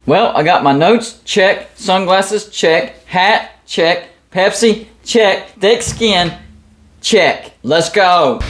Well, I got my notes, check. Sunglasses, check. Hat, check. Pepsi, check. Thick skin, check. Let's go.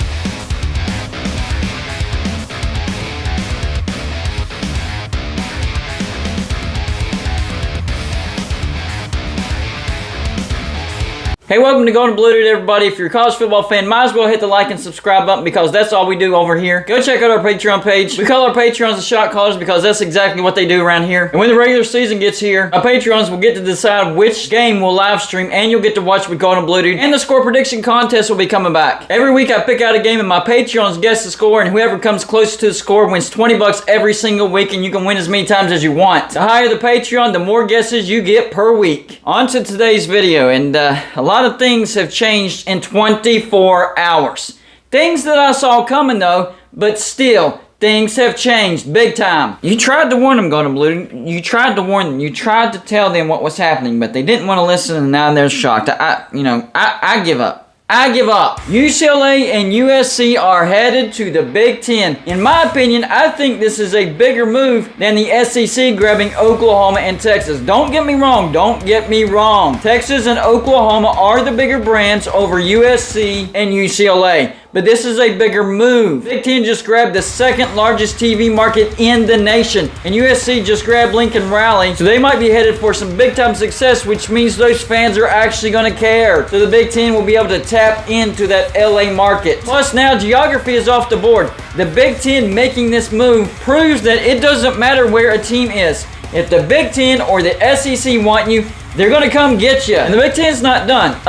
Hey, welcome to Golden Blue Dude, everybody. If you're a college football fan, might as well hit the like and subscribe button because that's all we do over here. Go check out our Patreon page. We call our Patreons the shot callers because that's exactly what they do around here. And when the regular season gets here, our Patreons will get to decide which game we'll live stream, and you'll get to watch with Golden Blue Dude. And the score prediction contest will be coming back. Every week I pick out a game and my Patreons guess the score, and whoever comes closest to the score wins $20 every single week, and you can win as many times as you want. The higher the Patreon, the more guesses you get per week. On to today's video, and a lot of things have changed in 24 hours. Things that I saw coming though, but still, things have changed big time. You tried to warn them, Golden Blue. You tried to warn them. You tried to tell them what was happening, but they didn't want to listen, and now they're shocked. I give up. I give up. UCLA and USC are headed to the Big Ten. In my opinion, I think this is a bigger move than the SEC grabbing Oklahoma and Texas. Don't get me wrong. Don't get me wrong. Texas and Oklahoma are the bigger brands over USC and UCLA. But this is a bigger move. Big Ten just grabbed the second largest TV market in the nation. And USC just grabbed Lincoln Riley. So they might be headed for some big time success, which means those fans are actually going to care. So the Big Ten will be able to tap into that LA market. Plus now geography is off the board. The Big Ten making this move proves that it doesn't matter where a team is. If the Big Ten or the SEC want you, they're going to come get you. And the Big Ten's not done.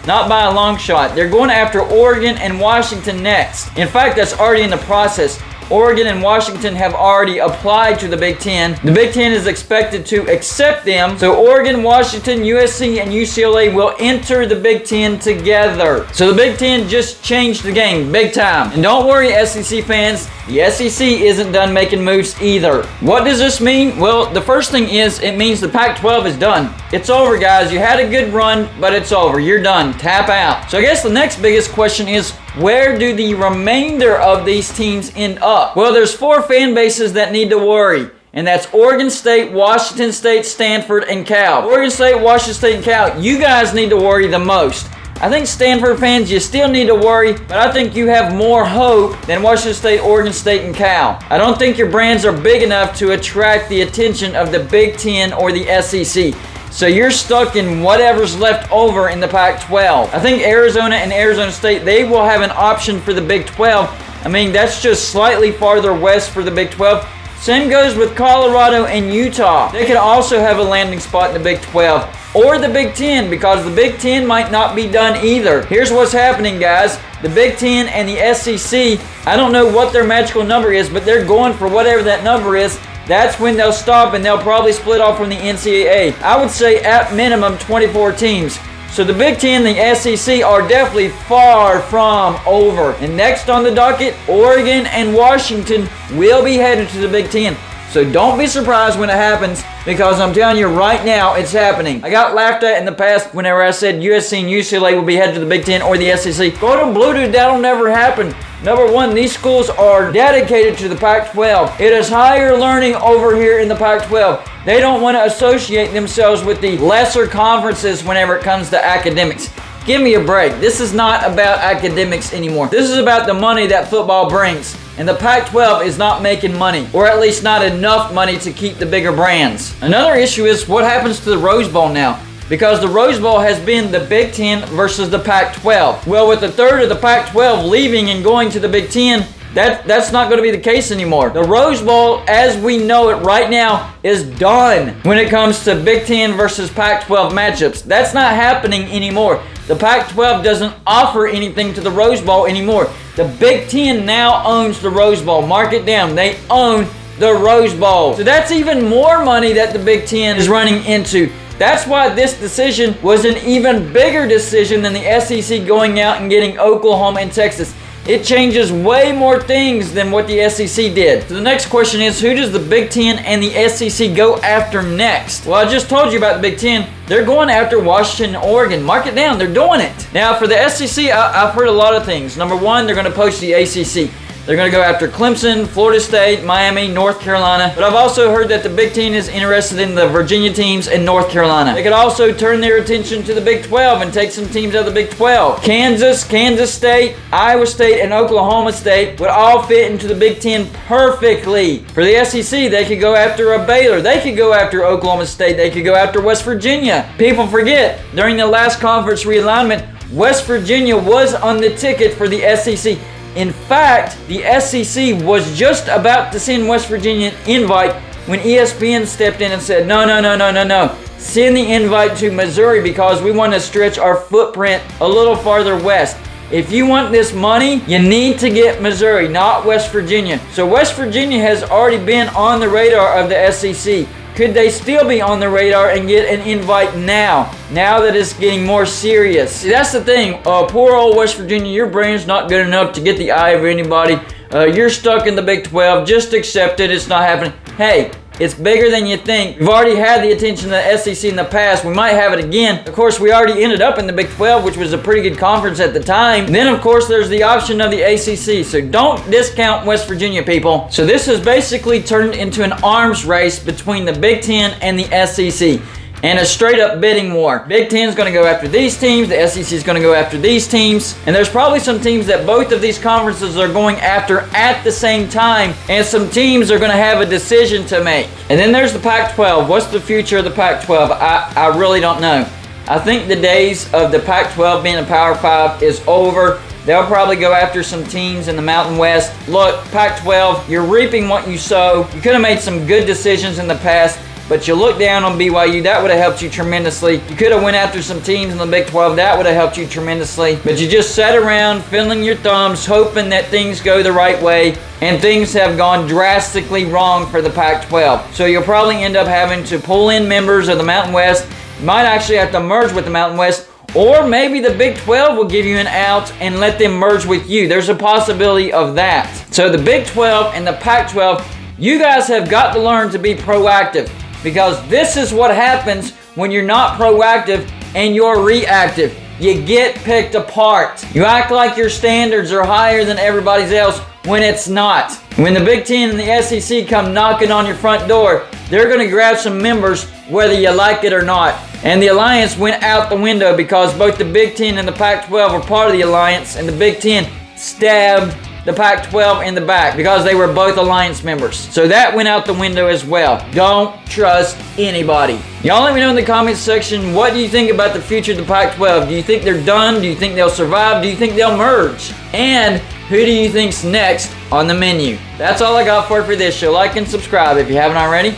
Not by a long shot. They're going after Oregon and Washington next. In fact, that's already in the process. Oregon and Washington have already applied to the Big Ten. The Big Ten is expected to accept them. So Oregon, Washington, USC, and UCLA will enter the Big Ten together. So the Big Ten just changed the game big time. And don't worry, SEC fans, the SEC isn't done making moves either. What does this mean? Well, the first thing is it means the Pac-12 is done. It's over, guys. You had a good run, but it's over. You're done. Tap out. So I guess the next biggest question is, where do the remainder of these teams end up? Well, there's 4 fan bases that need to worry. And that's Oregon State, Washington State, Stanford, and Cal. Oregon State, Washington State, and Cal, you guys need to worry the most. I think Stanford fans, you still need to worry, but I think you have more hope than Washington State, Oregon State, and Cal. I don't think your brands are big enough to attract the attention of the Big Ten or the SEC. So you're stuck in whatever's left over in the Pac-12. I think Arizona and Arizona State, they will have an option for the Big 12. I mean, that's just slightly farther west for the Big 12. Same goes with Colorado and Utah. They could also have a landing spot in the Big 12 or the Big 10 because the Big 10 might not be done either. Here's what's happening, guys. The Big 10 and the SEC, I don't know what their magical number is, but they're going for whatever that number is. That's when they'll stop, and they'll probably split off from the NCAA. I would say at minimum 24 teams. So the Big Ten and the SEC are definitely far from over. And next on the docket, Oregon and Washington will be headed to the Big Ten. So don't be surprised when it happens, because I'm telling you right now, it's happening. I got laughed at in the past whenever I said USC and UCLA will be headed to the Big Ten or the SEC. Golden Blue Dude, that'll never happen. Number one, these schools are dedicated to the Pac-12. It is higher learning over here in the Pac-12. They don't want to associate themselves with the lesser conferences whenever it comes to academics. Give me a break. This is not about academics anymore. This is about the money that football brings. And the Pac-12 is not making money, or at least not enough money to keep the bigger brands. Another issue is what happens to the Rose Bowl now, because the Rose Bowl has been the Big Ten versus the Pac-12. Well, with a third of the Pac-12 leaving and going to the Big Ten, that's not going to be the case anymore. The Rose Bowl, as we know it right now, is done when it comes to Big Ten versus Pac-12 matchups. That's not happening anymore. The Pac-12 doesn't offer anything to the Rose Bowl anymore. The Big Ten now owns the Rose Bowl. Mark it down. They own the Rose Bowl. So that's even more money that the Big Ten is running into. That's why this decision was an even bigger decision than the SEC going out and getting Oklahoma and Texas. It changes way more things than what the SEC did. So the next question is, who does the Big Ten and the SEC go after next? Well, I just told you about the Big Ten. They're going after Washington and Oregon. Mark it down. They're doing it. Now, for the SEC, I've heard a lot of things. Number one, they're going to poach the ACC. They're going to go after Clemson, Florida State, Miami, North Carolina. But I've also heard that the Big Ten is interested in the Virginia teams in North Carolina. They could also turn their attention to the Big 12 and take some teams out of the Big 12. Kansas, Kansas State, Iowa State, and Oklahoma State would all fit into the Big Ten perfectly. For the SEC, they could go after a Baylor. They could go after Oklahoma State. They could go after West Virginia. People forget, during the last conference realignment, West Virginia was on the ticket for the SEC. In fact, the SEC was just about to send West Virginia an invite when ESPN stepped in and said, no. Send the invite to Missouri because we want to stretch our footprint a little farther west. If you want this money, you need to get Missouri, not West Virginia. So West Virginia has already been on the radar of the SEC. Could they still be on the radar and get an invite now that it's getting more serious? See, that's the thing. Poor old West Virginia, your brain's not good enough to get the eye of anybody. You're stuck in the Big 12. Just accept it. It's not happening. Hey, it's bigger than you think. We've already had the attention of the SEC in the past. We might have it again. Of course, we already ended up in the Big 12, which was a pretty good conference at the time. And then, of course, there's the option of the ACC. So don't discount West Virginia, people. So this has basically turned into an arms race between the Big 10 and the SEC. And a straight up bidding war. Big Ten's going to go after these teams. The SEC is going to go after these teams. And there's probably some teams that both of these conferences are going after at the same time. And some teams are going to have a decision to make. And then there's the Pac-12. What's the future of the Pac-12? I really don't know. I think the days of the Pac-12 being a Power 5 is over. They'll probably go after some teams in the Mountain West. Look, Pac-12, you're reaping what you sow. You could have made some good decisions in the past. But you look down on BYU, that would have helped you tremendously. You could have went after some teams in the Big 12, that would have helped you tremendously. But you just sat around fiddling your thumbs, hoping that things go the right way, and things have gone drastically wrong for the Pac-12. So you'll probably end up having to pull in members of the Mountain West. You might actually have to merge with the Mountain West, or maybe the Big 12 will give you an out and let them merge with you. There's a possibility of that. So the Big 12 and the Pac-12, you guys have got to learn to be proactive. Because this is what happens when you're not proactive and you're reactive. You get picked apart. You act like your standards are higher than everybody else when it's not. When the Big Ten and the SEC come knocking on your front door, they're going to grab some members whether you like it or not. And the alliance went out the window because both the Big Ten and the Pac-12 were part of the alliance, and the Big Ten stabbed the Pac-12 in the back because they were both alliance members. So that went out the window as well. Don't trust anybody. Y'all let me know in the comments section, what do you think about the future of the Pac-12? Do you think they're done? Do you think they'll survive? Do you think they'll merge? And who do you think's next on the menu? That's all I got for this show. Like and subscribe if you haven't already.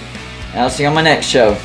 I'll see you on my next show.